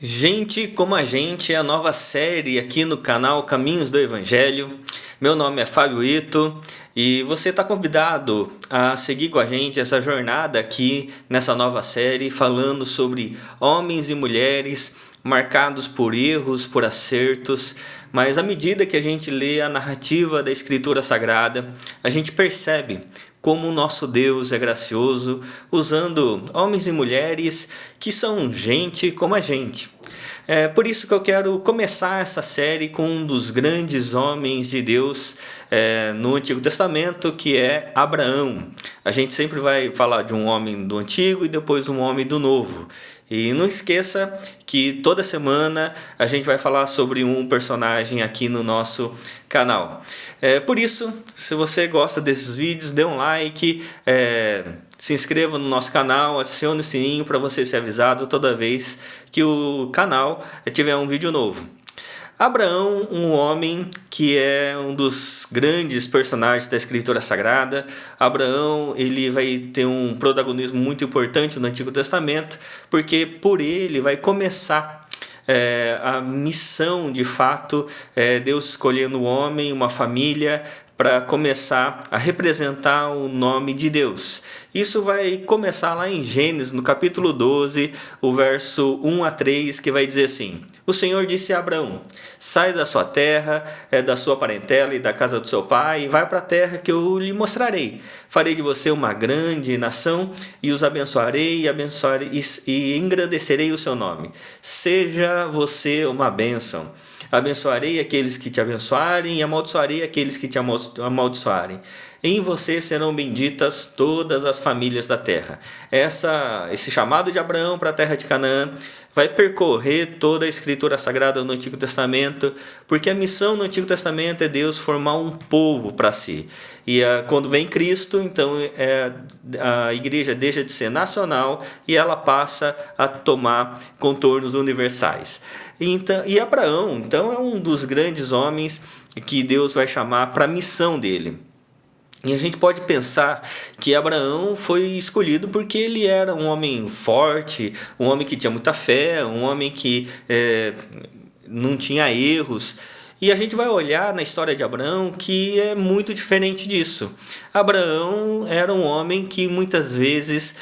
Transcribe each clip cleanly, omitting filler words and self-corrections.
Gente como a gente é a nova série aqui no canal Caminhos do Evangelho. Meu nome é Fábio Ito e você está convidado a seguir com a gente essa jornada aqui nessa nova série falando sobre homens e mulheres marcados por erros, por acertos, mas à medida que a gente lê a narrativa da Escritura Sagrada, a gente percebe como o nosso Deus é gracioso, usando homens e mulheres que são gente como a gente. É por isso que eu quero começar essa série com um dos grandes homens de Deus no Antigo Testamento, que é Abraão. A gente sempre vai falar de um homem do Antigo e depois um homem do Novo. E não esqueça que toda semana a gente vai falar sobre um personagem aqui no nosso canal. Por isso, se você gosta desses vídeos, dê um like, se inscreva no nosso canal, acione o sininho para você ser avisado toda vez que o canal tiver um vídeo novo. Abraão, um homem que é um dos grandes personagens da Escritura Sagrada. Abraão, ele vai ter um protagonismo muito importante no Antigo Testamento, porque por ele vai começar a missão, de fato, Deus escolhendo o homem, uma família, para começar a representar o nome de Deus. Isso vai começar lá em Gênesis, no capítulo 12, o verso 1 a 3, que vai dizer assim: O Senhor disse a Abraão: sai da sua terra, da sua parentela e da casa do seu pai, e vai para a terra que eu lhe mostrarei. Farei de você uma grande nação, e os abençoarei e engrandecerei o seu nome. Seja você uma bênção. Abençoarei aqueles que te abençoarem e amaldiçoarei aqueles que te amaldiçoarem. Em você serão benditas todas as famílias da terra. Esse chamado de Abraão para a terra de Canaã vai percorrer toda a Escritura Sagrada no Antigo Testamento, porque a missão no Antigo Testamento é Deus formar um povo para si. E quando vem Cristo, então a igreja deixa de ser nacional e ela passa a tomar contornos universais. E Abraão, então, é um dos grandes homens que Deus vai chamar para a missão dele. E a gente pode pensar que Abraão foi escolhido porque ele era um homem forte, um homem que tinha muita fé, um homem que não tinha erros. E a gente vai olhar na história de Abraão que é muito diferente disso. Abraão era um homem que muitas vezes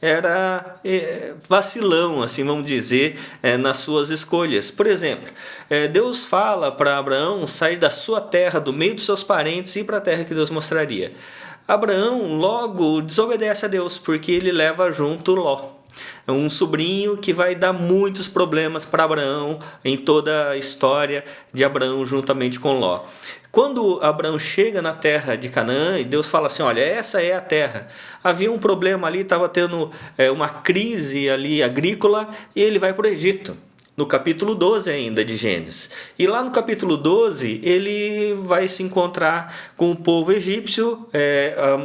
era vacilão, assim vamos dizer, nas suas escolhas. Por exemplo, Deus fala para Abraão sair da sua terra, do meio dos seus parentes, e ir para a terra que Deus mostraria. Abraão logo desobedece a Deus, porque ele leva junto Ló, um sobrinho que vai dar muitos problemas para Abraão em toda a história de Abraão juntamente com Ló. Quando Abraão chega na terra de Canaã e Deus fala assim, olha, essa é a terra. Havia um problema ali, estava tendo uma crise ali agrícola e ele vai para o Egito. No capítulo 12 ainda de Gênesis. E lá no capítulo 12, ele vai se encontrar com o povo egípcio.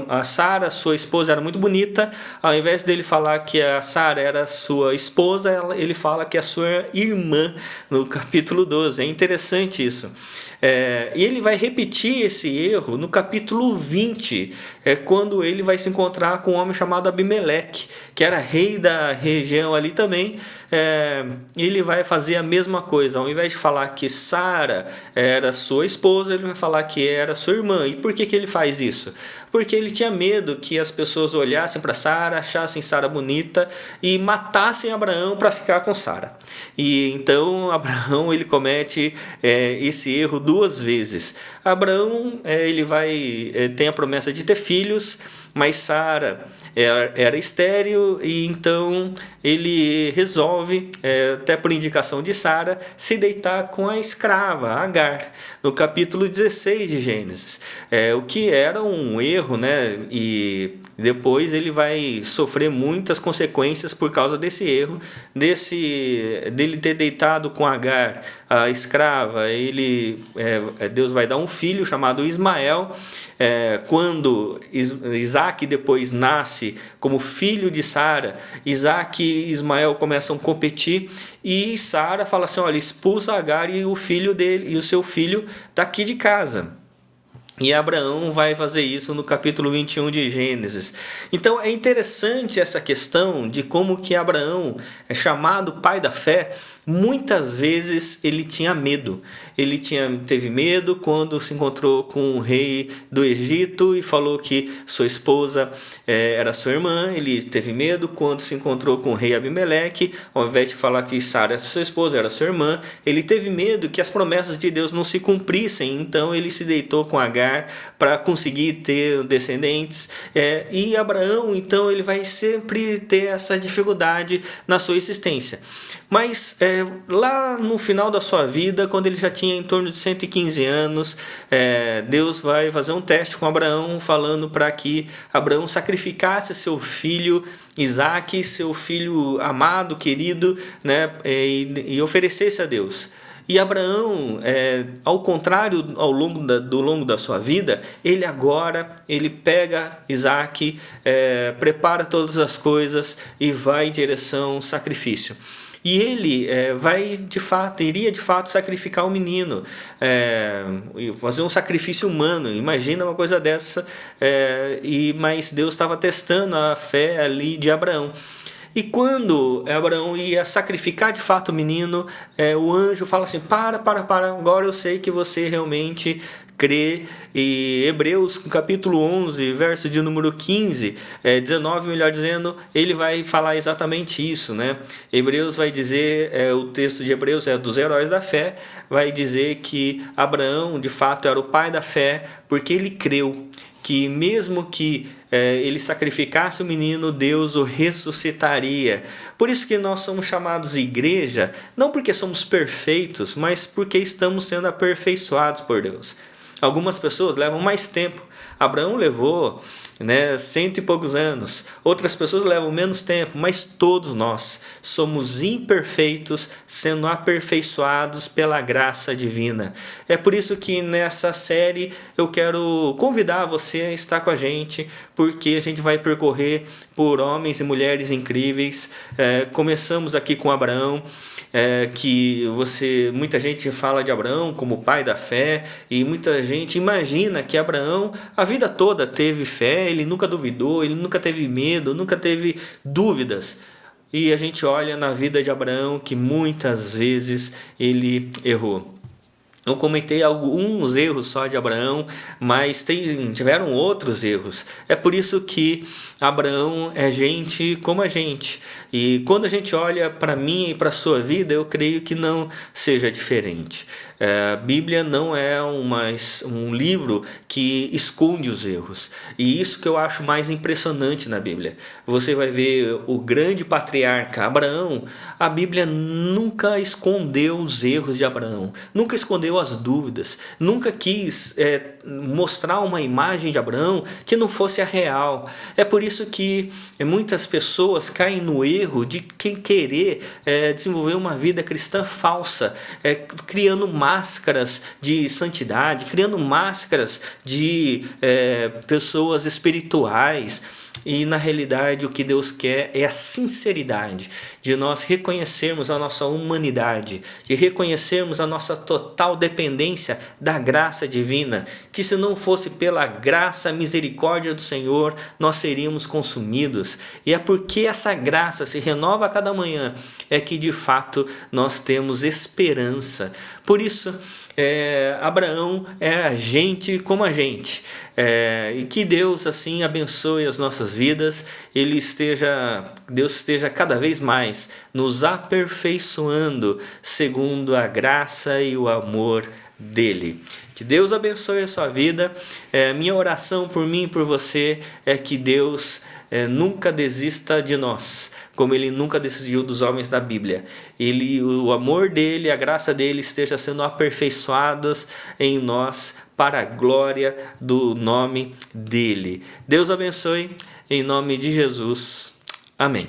A Sara, sua esposa, era muito bonita. Ao invés dele falar que a Sara era sua esposa, ele fala que é sua irmã, no capítulo 12. É interessante isso. E ele vai repetir esse erro no capítulo 20, quando ele vai se encontrar com um homem chamado Abimeleque, que era rei da região ali também. Ele vai fazer a mesma coisa. Ao invés de falar que Sara era sua esposa, ele vai falar que era sua irmã. E por que ele faz isso? Porque ele tinha medo que as pessoas olhassem para Sara, achassem Sara bonita e matassem Abraão para ficar com Sara. E então Abraão ele comete esse erro duas vezes. Abraão ele tem a promessa de ter filhos, mas Sara era estéril e então ele resolve, até por indicação de Sara, se deitar com a escrava Agar, no capítulo 16 de Gênesis, o que era um erro, né? E depois ele vai sofrer muitas consequências por causa desse erro, dele ter deitado com Agar, a escrava. Deus vai dar um filho chamado Ismael. Quando Isaac depois nasce como filho de Sara, Isaac e Ismael começam a competir e Sara fala assim, olha, expulsa Agar e o filho dele e o seu filho daqui de casa. E Abraão vai fazer isso no capítulo 21 de Gênesis. Então é interessante essa questão de como que Abraão é chamado pai da fé. Muitas vezes ele tinha medo. Teve medo quando se encontrou com o rei do Egito e falou que sua esposa era sua irmã. Ele teve medo quando se encontrou com o rei Abimeleque. Ao invés de falar que Sara era sua esposa, era sua irmã, ele teve medo que as promessas de Deus não se cumprissem. Então ele se deitou com Agar para conseguir ter descendentes. E Abraão, então, ele vai sempre ter essa dificuldade na sua existência. Mas lá no final da sua vida, quando ele já tinha em torno de 115 anos, Deus vai fazer um teste com Abraão, falando para que Abraão sacrificasse seu filho Isaque, seu filho amado, querido, né, e oferecesse a Deus. E Abraão, ao contrário, do longo da sua vida, ele pega Isaque, prepara todas as coisas e vai em direção ao sacrifício. E ele iria de fato sacrificar o menino, fazer um sacrifício humano. Imagina uma coisa dessa, mas Deus estava testando a fé ali de Abraão. E quando Abraão ia sacrificar de fato o menino, o anjo fala assim: para, agora eu sei que você realmente crê. E Hebreus capítulo 11, verso de número 15, 19, melhor dizendo, ele vai falar exatamente isso, né? Hebreus vai dizer, o texto de Hebreus dos heróis da fé, vai dizer que Abraão de fato era o pai da fé, porque ele creu que mesmo que ele sacrificasse o menino, Deus o ressuscitaria. Por isso que nós somos chamados igreja, não porque somos perfeitos, mas porque estamos sendo aperfeiçoados por Deus. Algumas pessoas levam mais tempo. Abraão levou 100 e poucos anos. Outras pessoas levam menos tempo, mas todos nós somos imperfeitos, sendo aperfeiçoados pela graça divina. É por isso que nessa série eu quero convidar você a estar com a gente, porque a gente vai percorrer por homens e mulheres incríveis. Começamos aqui com Abraão, muita gente fala de Abraão como pai da fé, e muita gente imagina que Abraão a vida toda teve fé, ele nunca duvidou, ele nunca teve medo, nunca teve dúvidas. E a gente olha na vida de Abraão que muitas vezes ele errou. Eu comentei alguns erros só de Abraão, mas tiveram outros erros. É por isso que Abraão é gente como a gente. E quando a gente olha para mim e para a sua vida, eu creio que não seja diferente. A Bíblia não é um livro que esconde os erros. E isso que eu acho mais impressionante na Bíblia. Você vai ver o grande patriarca Abraão, a Bíblia nunca escondeu os erros de Abraão, nunca escondeu as dúvidas, nunca quis mostrar uma imagem de Abraão que não fosse a real. É por isso que muitas pessoas caem no erro de querer desenvolver uma vida cristã falsa, criando máscaras de santidade, criando máscaras de pessoas espirituais. E na realidade o que Deus quer é a sinceridade de nós reconhecermos a nossa humanidade, de reconhecermos a nossa total dependência da graça divina, que se não fosse pela graça, misericórdia do Senhor, nós seríamos consumidos. E é porque essa graça se renova a cada manhã é que de fato nós temos esperança. Por isso, Abraão é a gente como a gente. E que Deus assim abençoe as nossas vidas. Deus esteja cada vez mais nos aperfeiçoando segundo a graça e o amor dele. Que Deus abençoe a sua vida. Minha oração por mim e por você é que Deus nunca desista de nós, como ele nunca desistiu dos homens da Bíblia. O amor dele, a graça dele esteja sendo aperfeiçoadas em nós para a glória do nome dele. Deus abençoe, em nome de Jesus. Amém.